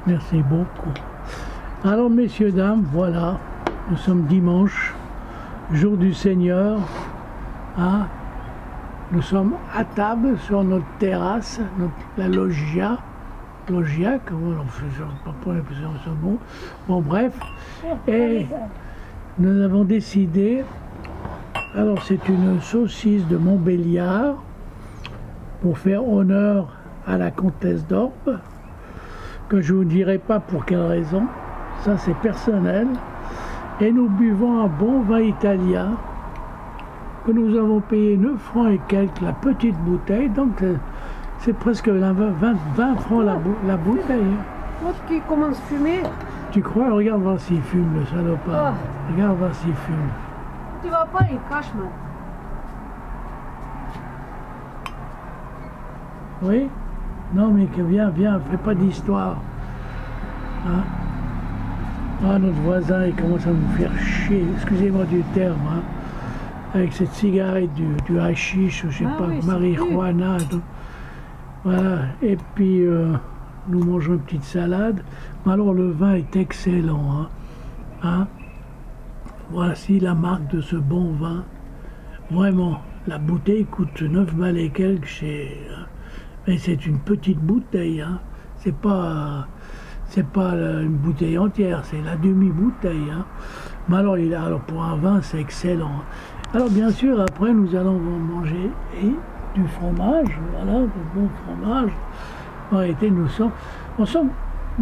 Merci beaucoup. Alors, messieurs, dames, voilà, nous sommes dimanche, jour du Seigneur. Hein? Nous sommes à table sur notre terrasse, la loggia, comment on fait, je ne sais pas pour ce mot. Bon, bref, et nous avons décidé, alors c'est une saucisse de Montbéliard pour faire honneur à la comtesse d'Orbe, que je ne vous dirai pas pour quelle raison, ça c'est personnel, et nous buvons un bon vin italien que nous avons payé 9 francs et quelques la petite bouteille, donc c'est presque 20 francs la bouteille. L'autre qui commence à fumer. Tu crois? Regarde voir s'il fume, le salopard. Regarde voir s'il fume. Tu vas pas, il cache, man. Oui? Non, mais viens, fais pas d'histoire. Hein? Ah, notre voisin, il commence à nous faire chier, excusez-moi du terme, hein? Avec cette cigarette du hashish, je sais pas, oui, marijuana. Voilà, et puis nous mangeons une petite salade. Alors le vin est excellent. Hein? Voici la marque de ce bon vin. Vraiment, la bouteille coûte 9 balles et quelques chez... Mais c'est une petite bouteille. Hein? C'est pas une bouteille entière, c'est la demi-bouteille. Hein? Mais alors pour un vin, c'est excellent. Alors bien sûr, après nous allons manger du fromage, voilà, du bon fromage. En réalité, nous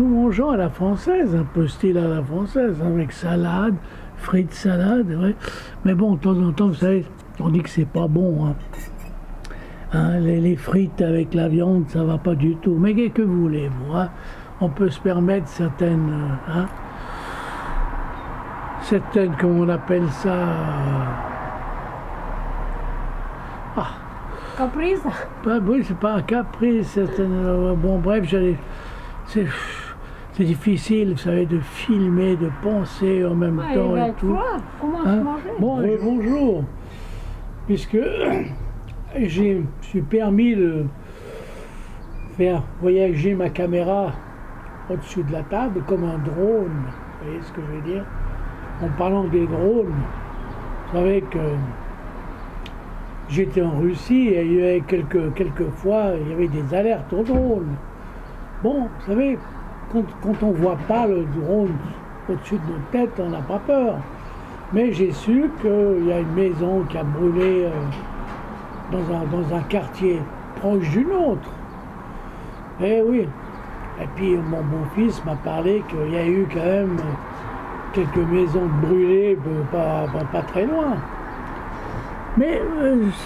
mangeons à la française, un peu style à la française, avec salade, frites, salade, ouais. Mais bon, de temps en temps, vous savez, on dit que c'est pas bon. Hein, les frites avec la viande, ça va pas du tout. Mais qu'est-ce que vous voulez, moi, on peut se permettre certaines, comment on appelle ça, Caprice? Oui, c'est pas un caprice. Bon, bref, c'est difficile, vous savez, de filmer, de penser en même temps et tout. Comment se manger? Bon, bonjour. Puisque je suis permis de faire voyager ma caméra au-dessus de la table comme un drone. Vous voyez ce que je veux dire? En parlant des drones, vous savez que j'étais en Russie et il y avait quelques fois, il y avait des alertes aux drones. Bon, vous savez, quand on ne voit pas le drone au-dessus de notre tête, on n'a pas peur. Mais j'ai su qu'il y a une maison qui a brûlé dans un quartier proche d'une autre. Eh oui. Et puis mon beau-fils m'a parlé qu'il y a eu quand même quelques maisons brûlées pas très loin. Mais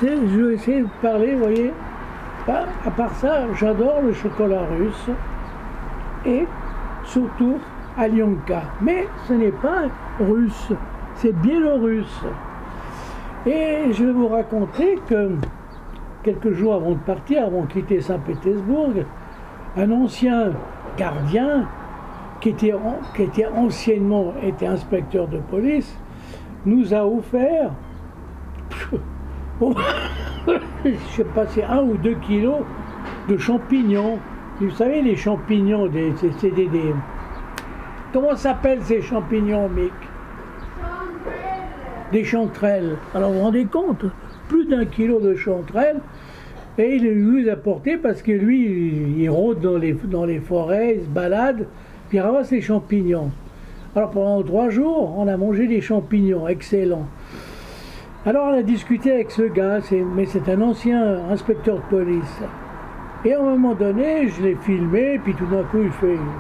je vais essayer de parler, vous voyez. À part ça, j'adore le chocolat russe et surtout Alyonka. Mais ce n'est pas russe, c'est biélorusse. Et je vais vous raconter que quelques jours avant de partir, avant de quitter Saint-Pétersbourg, un ancien gardien qui était anciennement inspecteur de police nous a offert je sais pas, c'est 1 ou 2 kilos de champignons. Vous savez, les champignons, c'est des... Comment s'appellent ces champignons, Mick? Des chanterelles. Alors vous vous rendez compte, plus d'1 kilo de chanterelles, et il nous les a apporté parce que lui, il rôde dans les forêts, il se balade, puis il ramasse les champignons. Alors pendant 3 jours, on a mangé des champignons, excellent. Alors on a discuté avec ce gars, mais c'est un ancien inspecteur de police. Et à un moment donné, je l'ai filmé, puis tout d'un coup il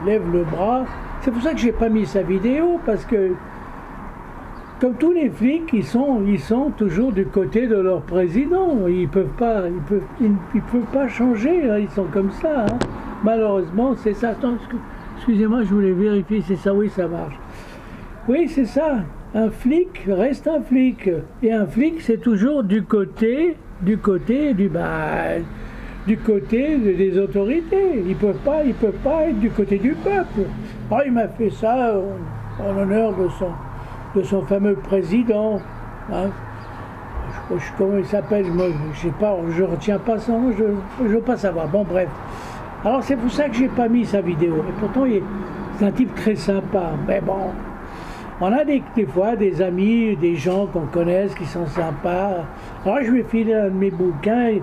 lève le bras. C'est pour ça que j'ai pas mis sa vidéo, parce que comme tous les flics, ils sont toujours du côté de leur président. Ils peuvent pas changer, hein, ils sont comme ça. Hein. Malheureusement, c'est ça. Attends, excusez-moi, je voulais vérifier, c'est ça, oui, ça marche. Oui, c'est ça. Un flic reste un flic. Et un flic, c'est toujours du côté des autorités. Ils peuvent pas être du côté du peuple. Oh, il m'a fait ça en l'honneur de son fameux président. Hein. Comment il s'appelle? Je sais pas, je retiens pas son nom, je veux pas savoir. Bon, bref. Alors c'est pour ça que j'ai pas mis sa vidéo. Et pourtant, c'est un type très sympa. Mais bon, on a des fois des amis, des gens qu'on connaisse qui sont sympas. Alors je lui ai filé un de mes bouquins.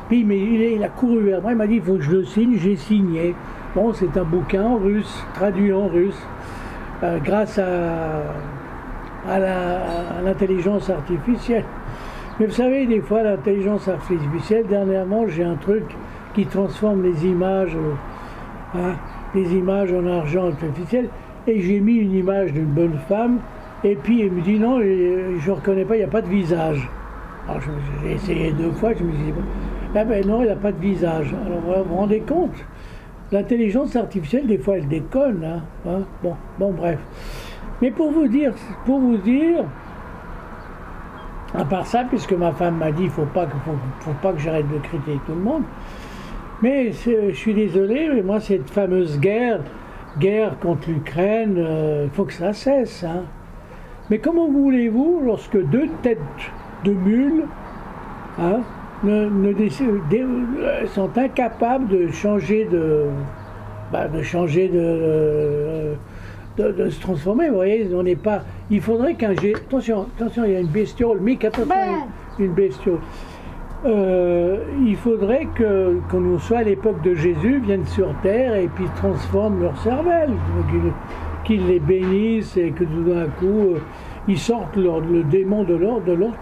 Puis il a couru vers moi, il m'a dit il faut que je le signe, j'ai signé. Bon, c'est un bouquin en russe, traduit en russe, grâce à l'intelligence artificielle. Mais vous savez, des fois, l'intelligence artificielle, dernièrement, j'ai un truc qui transforme les images en argent artificiel, et j'ai mis une image d'une bonne femme, et puis il me dit non, je ne reconnais pas, il n'y a pas de visage. Alors j'ai essayé 2 fois, je me suis dit, ah ben non, il n'a pas de visage. Alors vous vous rendez compte, l'intelligence artificielle, des fois, elle déconne. Hein. Bon, bref. Mais pour vous dire, à part ça, puisque ma femme m'a dit, il ne faut pas que j'arrête de critiquer tout le monde, mais je suis désolé, mais moi, cette fameuse guerre contre l'Ukraine, il faut que ça cesse. Hein. Mais comment voulez-vous, lorsque 2 têtes de mules, hein, sont incapables de changer de se transformer, vous voyez, on n'est pas. Il faudrait attention, il y a une bestiole, mais attention, une bestiole. Il faudrait qu'on nous soit à l'époque de Jésus, viennent sur terre et puis transforment leur cervelle, qu'ils les bénissent et que tout d'un coup ils sortent le démon de leur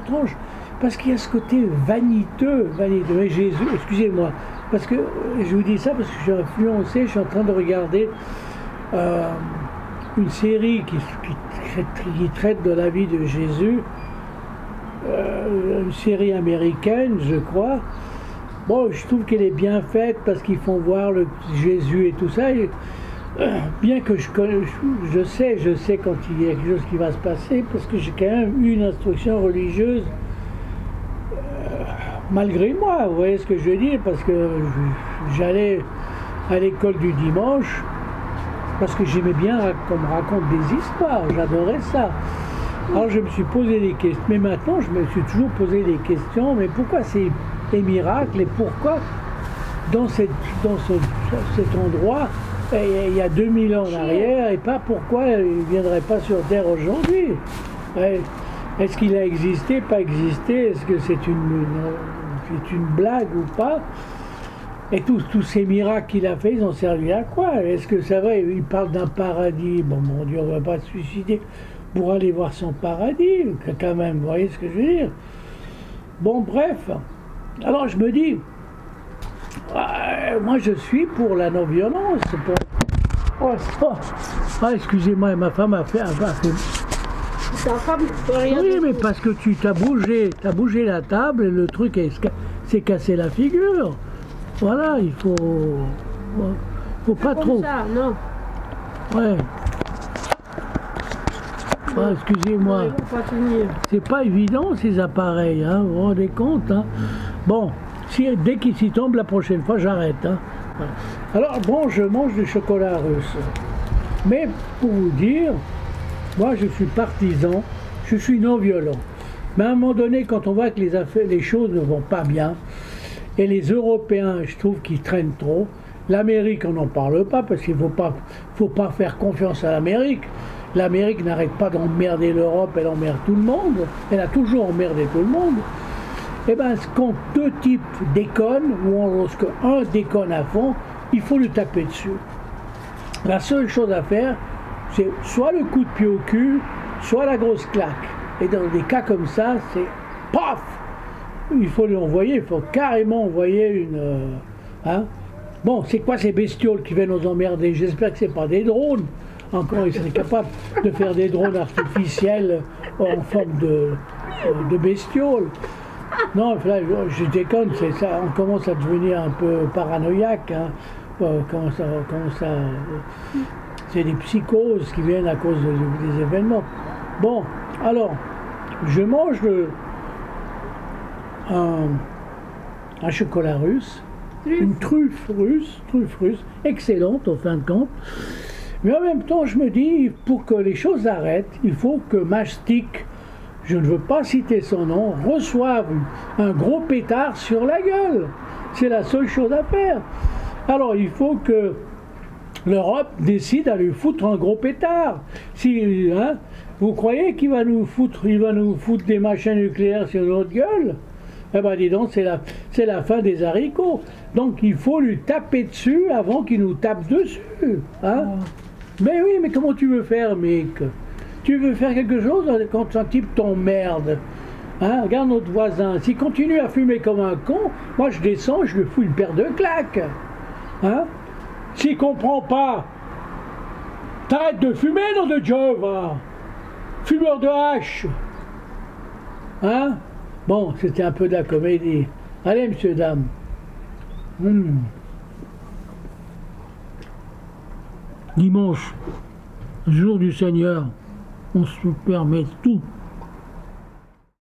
tranche. Parce qu'il y a ce côté vaniteux. Mais Jésus, excusez-moi, parce que je vous dis ça parce que je suis influencé, je suis en train de regarder une série qui traite de la vie de Jésus, une série américaine, je crois. Bon, je trouve qu'elle est bien faite parce qu'ils font voir Jésus et tout ça. Et, bien que je sais quand il y a quelque chose qui va se passer, parce que j'ai quand même eu une instruction religieuse malgré moi, vous voyez ce que je veux dire, parce que j'allais à l'école du dimanche, parce que j'aimais bien qu'on me raconte des histoires, j'adorais ça. Alors je me suis posé des questions, mais maintenant je me suis toujours posé des questions, mais pourquoi ces miracles et pourquoi dans cet endroit, il y a 2000 ans en arrière, et pas pourquoi il ne viendrait pas sur Terre aujourd'hui. Est-ce qu'il a existé, pas existé, est-ce que c'est une blague ou pas? Et tous ces miracles qu'il a fait, ils ont servi à quoi? Est-ce que c'est vrai, il parle d'un paradis, bon mon Dieu, on ne va pas se suicider pour aller voir son paradis, quand même, vous voyez ce que je veux dire? Bon, bref, alors je me dis, moi je suis pour la non-violence. Excusez-moi, ma femme a fait un Ta femme peut rien oui, dire. mais parce que tu t'as bougé la table et le truc s'est cassé la figure. Voilà, il faut pas Comme trop. ça, non. Ouais. Excusez-moi. Ils vont pas tenir. C'est pas évident ces appareils, hein, vous vous rendez compte, hein. Bon, dès qu'il s'y tombe, la prochaine fois, j'arrête. Hein. Voilà. Alors, bon, je mange du chocolat russe. Mais pour vous dire, moi je suis partisan, je suis non-violent. Mais à un moment donné, quand on voit que les choses ne vont pas bien, et les Européens, je trouve qu'ils traînent trop, l'Amérique, on n'en parle pas, parce qu'il ne faut pas faire confiance à l'Amérique. L'Amérique n'arrête pas d'emmerder l'Europe, elle emmerde tout le monde, elle a toujours emmerdé tout le monde. Eh bien, quand 2 types déconnent, ou lorsqu'un déconne à fond, il faut lui taper dessus. La seule chose à faire, c'est soit le coup de pied au cul, soit la grosse claque. Et dans des cas comme ça, c'est paf! Il faut l'envoyer, il faut carrément envoyer une... hein? Bon, c'est quoi ces bestioles qui viennent nous emmerder? J'espère que ce n'est pas des drones. Encore, ils seraient capables de faire des drones artificiels en forme de bestioles. Non, là, je déconne, ça, on commence à devenir un peu paranoïaque. Hein. C'est des psychoses qui viennent à cause des événements. Bon, alors, je mange un chocolat russe, une truffe russe, excellente en fin de compte. Mais en même temps, je me dis, pour que les choses arrêtent, il faut que Mastic, je ne veux pas citer son nom, reçoive un gros pétard sur la gueule. C'est la seule chose à faire. Alors il faut que l'Europe décide à lui foutre un gros pétard. Si, hein, vous croyez qu'il va nous foutre, des machins nucléaires sur notre gueule? Eh ben dis donc, c'est la fin des haricots. Donc il faut lui taper dessus avant qu'il nous tape dessus. Hein? Mais oui, mais comment tu veux faire, mec? Tu veux faire quelque chose quand un type t'emmerde? Hein? Regarde notre voisin. S'il continue à fumer comme un con, moi je descends, je lui fous une paire de claques. Hein? S'il comprend pas, t'arrêtes de fumer, nom de Dieu, va! Fumeur de hache! Hein? Bon, c'était un peu de la comédie. Allez, monsieur, dame. Dimanche, jour du Seigneur, on se permet tout.